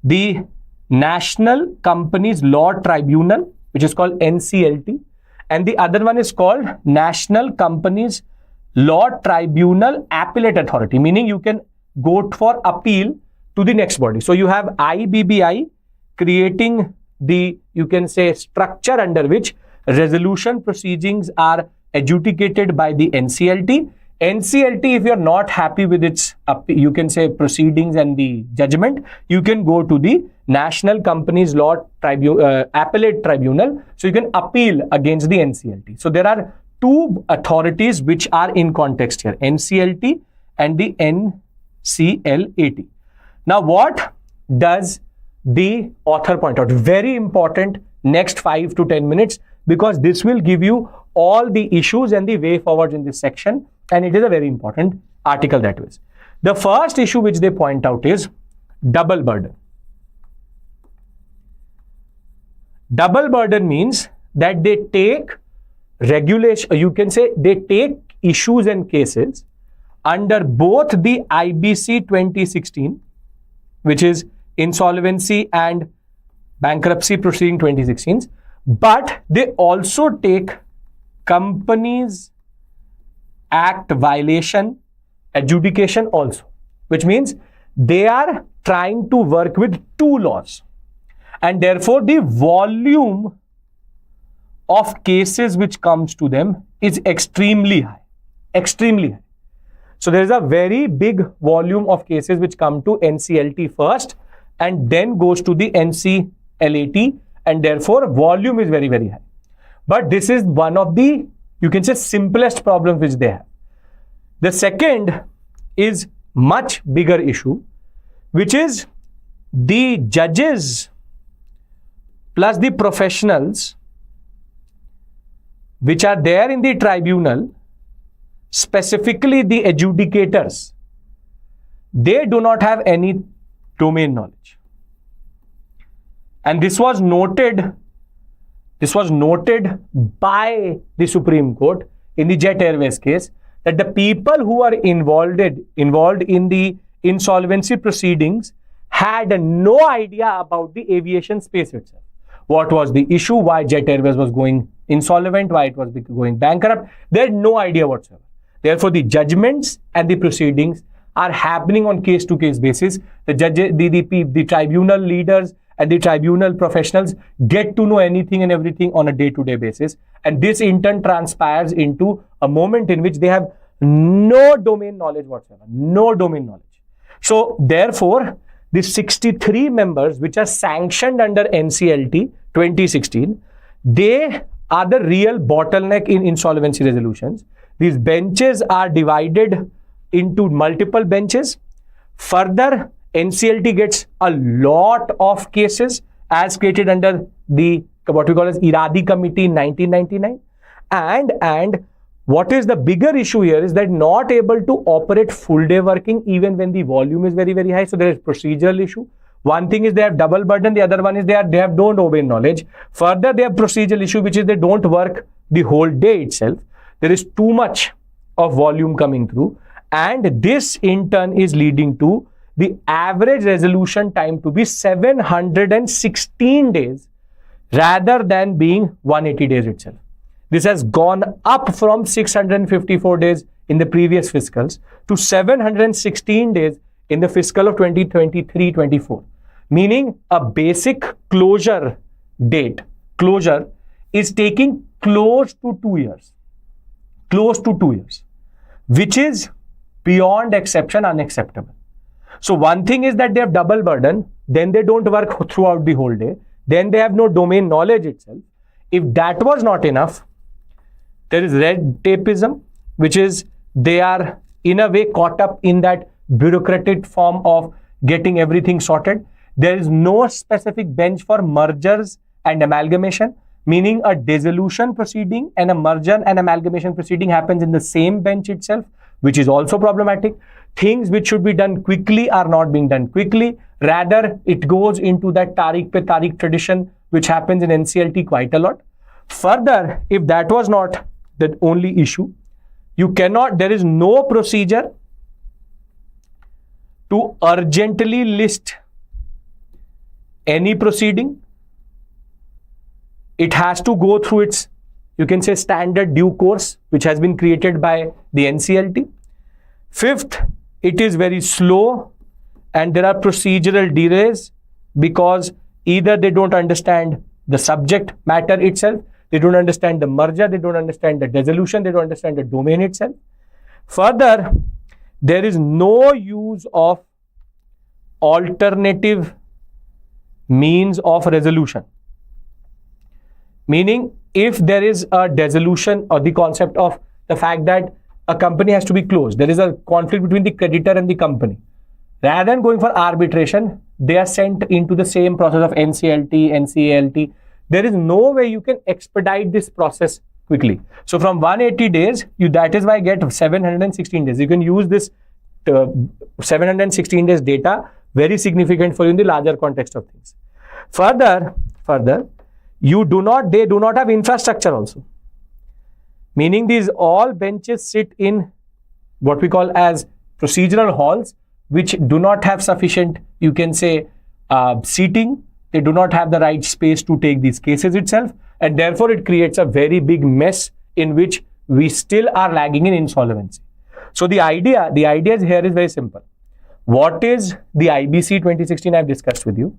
The National Companies Law Tribunal, which is called NCLT. And the other one is called National Companies Law Tribunal Appellate Authority, meaning you can go for appeal to the next body. So you have IBBI creating the, you can say, structure under which resolution proceedings are adjudicated by the NCLT. NCLT, if you're not happy with its, you can say, proceedings and the judgment, you can go to the National Companies Law Appellate Tribunal. So you can appeal against the NCLT. So there are two authorities which are in context here, NCLT and the NCLAT. Now, what does the author point out? Very important, next 5 to 10 minutes, because this will give you all the issues and the way forward in this section. And it is a very important article that is. The first issue which they point out is double burden. Double burden means that they take regulation, you can say they take issues and cases under both the IBC 2016, which is Insolvency and Bankruptcy Proceeding 2016, but they also take Companies Act violation adjudication also, which means they are trying to work with two laws, and therefore the volume of cases which comes to them is extremely high. So there is a very big volume of cases which come to NCLT first and then goes to the NCLAT, and therefore volume is very, very high. But this is one of the, you can say, simplest problems which they have. The second is much bigger issue, which is the judges plus the professionals which are there in the tribunal, specifically the adjudicators, they do not have any domain knowledge. And this was noted by the Supreme Court in the Jet Airways case, that the people who are involved in the insolvency proceedings had no idea about the aviation space itself. What was the issue? Why Jet Airways was going insolvent? Why it was going bankrupt? They had no idea whatsoever. Therefore, the judgments and the proceedings are happening on case-to-case basis. The judges, the tribunal leaders and the tribunal professionals get to know anything and everything on a day-to-day basis. And this in turn transpires into a moment in which they have no domain knowledge whatsoever. No domain knowledge. So therefore, the 63 members which are sanctioned under NCLT 2016, they are the real bottleneck in insolvency resolutions. These benches are divided into multiple benches. Further, NCLT gets a lot of cases as created under the what we call as Iradi Committee in 1999. And what is the bigger issue here is that not able to operate full day working even when the volume is very, very high. So there is procedural issue. One thing is they have double burden. The other one is they have no domain knowledge. Further, they have procedural issue, which is they don't work the whole day itself. There is too much of volume coming through. And this in turn is leading to the average resolution time to be 716 days rather than being 180 days itself. This has gone up from 654 days in the previous fiscals to 716 days in the fiscal of 2023-24. Meaning a basic closure date, closure is taking close to 2 years. Close to 2 years, which is beyond exception unacceptable. So one thing is that they have double burden, then they don't work throughout the whole day, then they have no domain knowledge itself. If that was not enough, there is red tapeism, which is they are in a way caught up in that bureaucratic form of getting everything sorted. There is no specific bench for mergers and amalgamation, meaning a dissolution proceeding and a merger and amalgamation proceeding happens in the same bench itself, which is also problematic. Things which should be done quickly are not being done quickly. Rather, it goes into that Tariq pe Tariq tradition, which happens in NCLT quite a lot. Further, if that was not the only issue, there is no procedure to urgently list any proceeding. It has to go through its, you can say, standard due course, which has been created by the NCLT. Fifth, it is very slow and there are procedural delays because either they don't understand the subject matter itself, they don't understand the merger, they don't understand the dissolution, they don't understand the domain itself. Further, there is no use of alternative means of resolution. Meaning, if there is a dissolution or the concept of the fact that a company has to be closed, there is a conflict between the creditor and the company. Rather than going for arbitration, they are sent into the same process of NCLT, NCALT. There is no way you can expedite this process quickly. So from 180 days, that is why I get 716 days. You can use this 716 days data, very significant for you in the larger context of things. Further, they do not have infrastructure also. Meaning these all benches sit in what we call as procedural halls, which do not have sufficient, you can say, seating. They do not have the right space to take these cases itself. And therefore, it creates a very big mess in which we still are lagging in insolvency. So the idea here is very simple. What is the IBC 2016 I've discussed with you?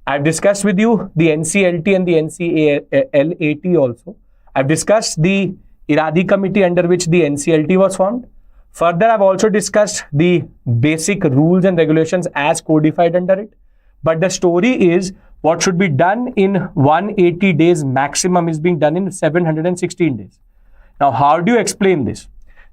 I've discussed with you the NCLT and the NCALAT also. I've discussed the Iradi Committee under which the NCLT was formed. Further, I've also discussed the basic rules and regulations as codified under it. But the story is what should be done in 180 days maximum is being done in 716 days. Now, how do you explain this?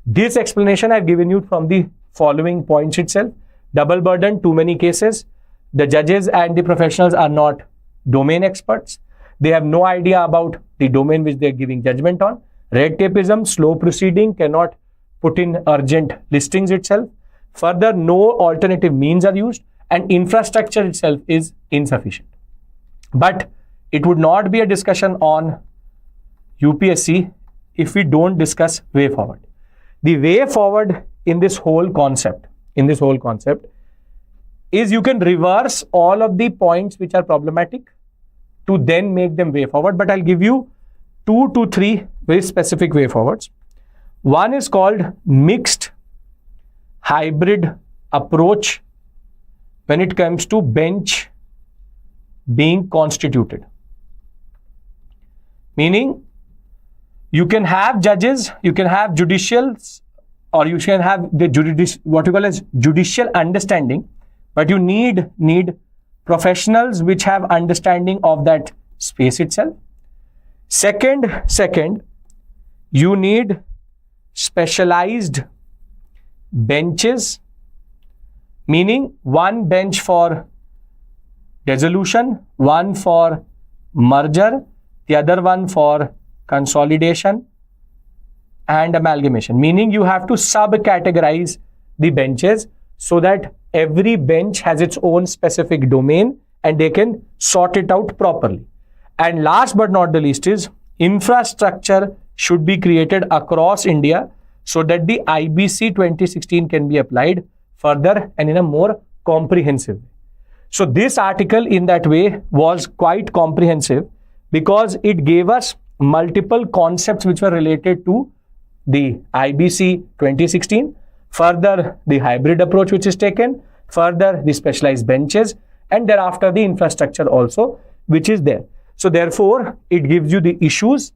This explanation I've given you from the following points itself. Double burden, too many cases. The judges and the professionals are not domain experts. They have no idea about the domain which they're giving judgment on. Red tapeism, slow proceeding, cannot put in urgent listings itself. Further, no alternative means are used and infrastructure itself is insufficient. But it would not be a discussion on UPSC if we don't discuss way forward. The way forward in this whole concept is you can reverse all of the points which are problematic to then make them way forward. But I'll give you 2 to 3 very specific way forwards. One is called mixed hybrid approach when it comes to bench being constituted. Meaning, you can have judges, you can have judicials, or you can have the what you call as judicial understanding, but you need professionals which have understanding of that space itself. Second, you need specialized benches, meaning one bench for dissolution, one for merger, the other one for consolidation and amalgamation, meaning you have to sub-categorize the benches so that every bench has its own specific domain and they can sort it out properly. And last but not the least is infrastructure should be created across India so that the IBC 2016 can be applied further and in a more comprehensive way. So this article in that way was quite comprehensive because it gave us multiple concepts which were related to the IBC 2016, further the hybrid approach which is taken, further the specialized benches, and thereafter the infrastructure also which is there. So therefore, it gives you the issues,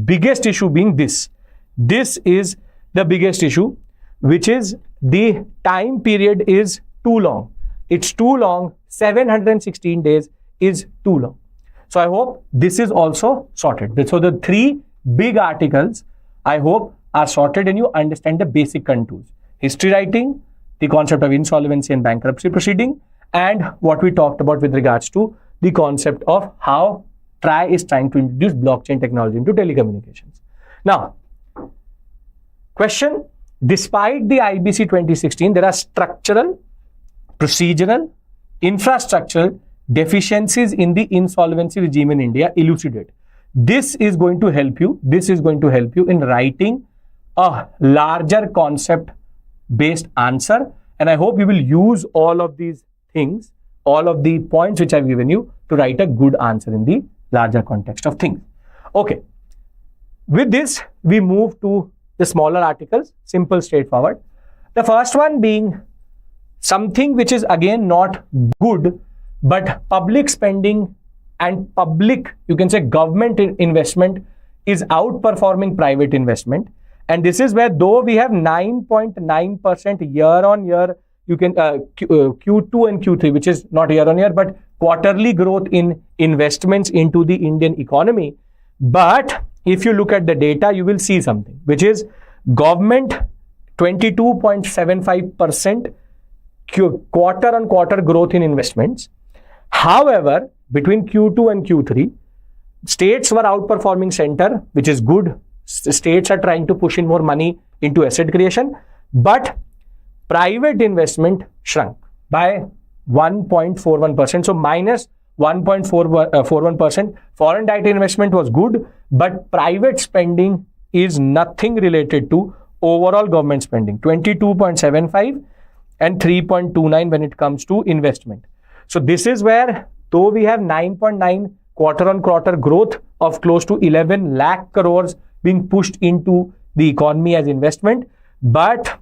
biggest issue being this. This is the biggest issue, which is the time period is too long. It's too long. 716 days is too long. So I hope this is also sorted. So the three big articles, I hope, are sorted and you understand the basic contours. History writing, the concept of insolvency and bankruptcy proceeding, and what we talked about with regards to the concept of how TRAI is trying to introduce blockchain technology into telecommunications. Now, question, despite the IBC 2016, there are structural, procedural, infrastructural deficiencies in the insolvency regime in India. Elucidate. This is going to help you. This is going to help you in writing a larger concept based answer. And I hope you will use all of these things, all of the points which I've given you to write a good answer in the larger context of things. Okay. With this, we move to the smaller articles, simple, straightforward. The first one being something which is again not good, but public spending and public, you can say government investment is outperforming private investment. And this is where, though we have 9.9% year on year, you can Q2 and Q3, which is not year on year, but quarterly growth in investments into the Indian economy. But if you look at the data, you will see something, which is government 22.75% quarter on quarter growth in investments. However, between Q2 and Q3, states were outperforming center, which is good. States are trying to push in more money into asset creation, but private investment shrunk by 1.41%. So minus 1.41%. Foreign direct investment was good, but private spending is nothing related to overall government spending. 22.75 and 3.29 when it comes to investment. So this is where, though we have 9.9 quarter on quarter growth of close to 11 lakh crores being pushed into the economy as investment, but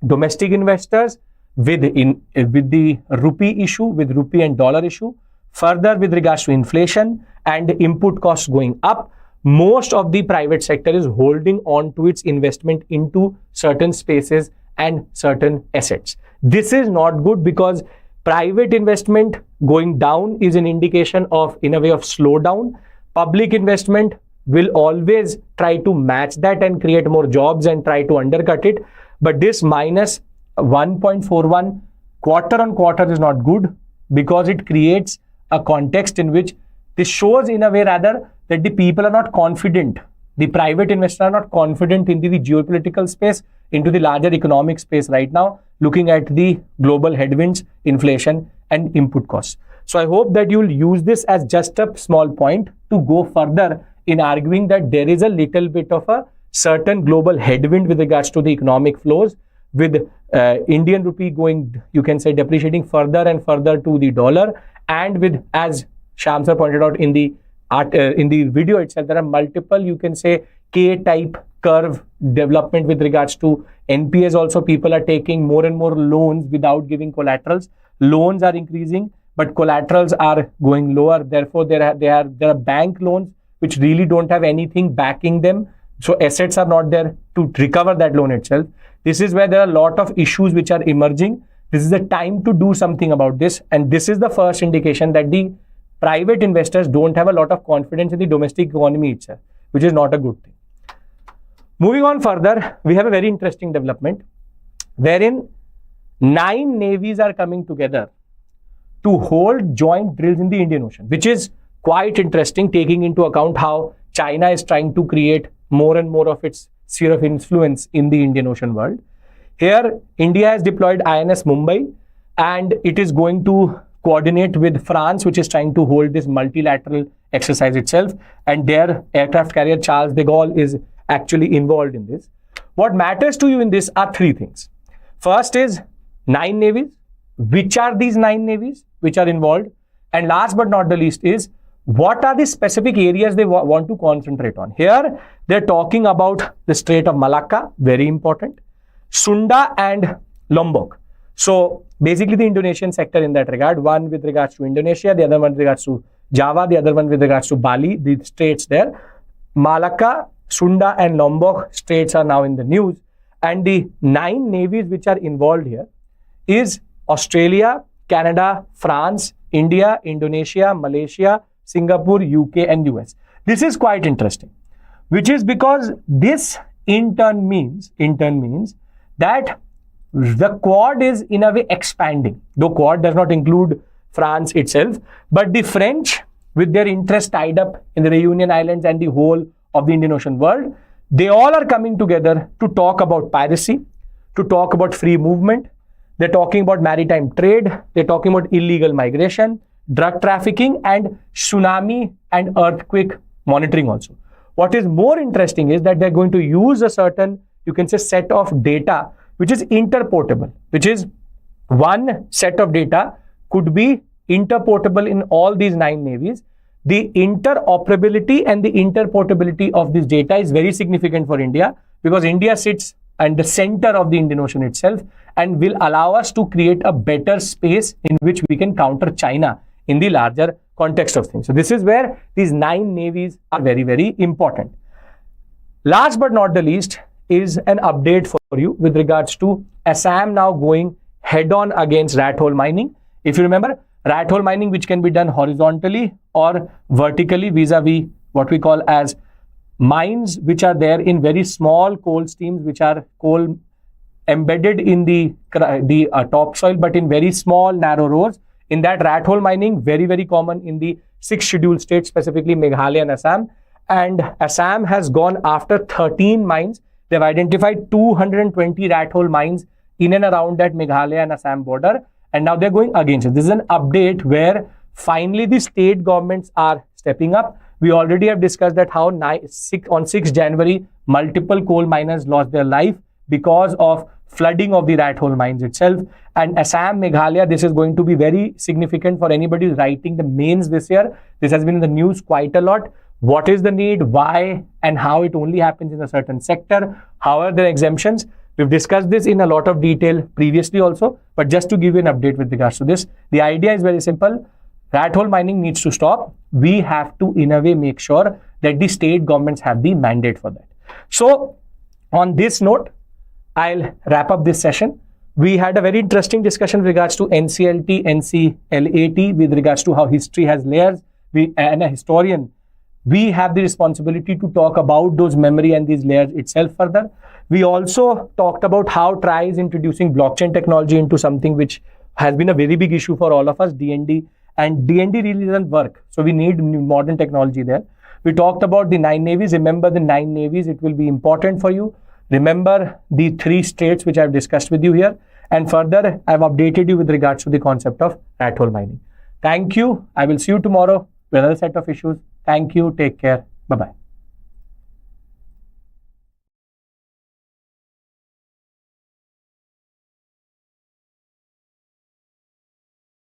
domestic investors with the rupee issue, with rupee and dollar issue, further with regards to inflation and input costs going up, most of the private sector is holding on to its investment into certain spaces and certain assets. This is not good because private investment going down is an indication of, in a way, of slowdown. Public investment will always try to match that and create more jobs and try to undercut it. But this minus 1.41 quarter on quarter is not good because it creates a context in which this shows, in a way rather, that the people are not confident. The private investors are not confident into the geopolitical space, into the larger economic space right now, looking at the global headwinds, inflation and input costs. So I hope that you will use this as just a small point to go further in arguing that there is a little bit of a certain global headwind with regards to the economic flows, with Indian rupee going, you can say, depreciating further and further to the dollar, and with, as Shyam sir pointed out in the video itself, there are multiple, you can say, K-type curve development with regards to NPAs. Also, people are taking more and more loans without giving collaterals. Loans are increasing, but collaterals are going lower. Therefore, there are bank loans which really don't have anything backing them. So assets are not there to recover that loan itself. This is where there are a lot of issues which are emerging. This is the time to do something about this. And this is the first indication that the private investors don't have a lot of confidence in the domestic economy itself, which is not a good thing. Moving on further, we have a very interesting development wherein 9 navies are coming together to hold joint drills in the Indian Ocean, which is quite interesting, taking into account how China is trying to create more and more of its sphere of influence in the Indian Ocean world. Here, India has deployed INS Mumbai, and it is going to coordinate with France, which is trying to hold this multilateral exercise itself, and their aircraft carrier Charles de Gaulle is actually involved in this. What matters to you in this are three things. First is 9 navies. Which are these 9 navies which are involved? And last but not the least is, what are the specific areas they want to concentrate on? Here, they're talking about the Strait of Malacca, very important, Sunda and Lombok. So basically the Indonesian sector in that regard, one with regards to Indonesia, the other one with regards to Java, the other one with regards to Bali, the straits there. Malacca, Sunda and Lombok straits are now in the news. And the 9 navies which are involved here is Australia, Canada, France, India, Indonesia, Malaysia, Singapore, UK and US. This is quite interesting, which is because this in turn means that the Quad is in a way expanding. Though Quad does not include France itself, but the French, with their interest tied up in the Reunion Islands and the whole of the Indian Ocean world, they all are coming together to talk about piracy, to talk about free movement. They're talking about maritime trade. They're talking about illegal migration, drug trafficking, and tsunami and earthquake monitoring also. What is more interesting is that they're going to use a certain, you can say, set of data which is interportable, which is one set of data could be interportable in all these 9 navies. The interoperability and the interportability of this data is very significant for India, because India sits at the center of the Indian Ocean itself and will allow us to create a better space in which we can counter China in the larger context of things. So this is where these 9 navies are very, very important. Last but not the least is an update for you with regards to Assam now going head on against rat hole mining. If you remember, rat hole mining, which can be done horizontally or vertically vis-a-vis what we call as mines, which are there in very small coal streams, which are coal embedded in the topsoil, but in very small narrow rows. In that, rat hole mining, very, very common in the 6 scheduled states, specifically Meghalaya and Assam. And Assam has gone after 13 mines. They've identified 220 rat hole mines in and around that Meghalaya and Assam border. And now they're going against it. This is an update where finally the state governments are stepping up. We already have discussed that how on 6 January, multiple coal miners lost their life because of flooding of the rat hole mines itself. And Assam, Meghalaya, this is going to be very significant for anybody who's writing the mains this year. This has been in the news quite a lot. What is the need, why, and how it only happens in a certain sector? How are there exemptions? We've discussed this in a lot of detail previously also, but just to give you an update with regards to this, the idea is very simple. Rat hole mining needs to stop. We have to, in a way, make sure that the state governments have the mandate for that. So, on this note, I'll wrap up this session. We had a very interesting discussion with regards to NCLT, NCLAT, with regards to how history has layers. And a historian, we have the responsibility to talk about those memory and these layers itself further. We also talked about how TRAI is introducing blockchain technology into something which has been a very big issue for all of us, DND. And DND really doesn't work. So we need new modern technology there. We talked about the 9 navies. Remember the 9 navies. It will be important for you. Remember the 3 states which I've discussed with you here. And further, I've updated you with regards to the concept of rat hole mining. Thank you. I will see you tomorrow with another set of issues. Thank you. Take care. Bye-bye.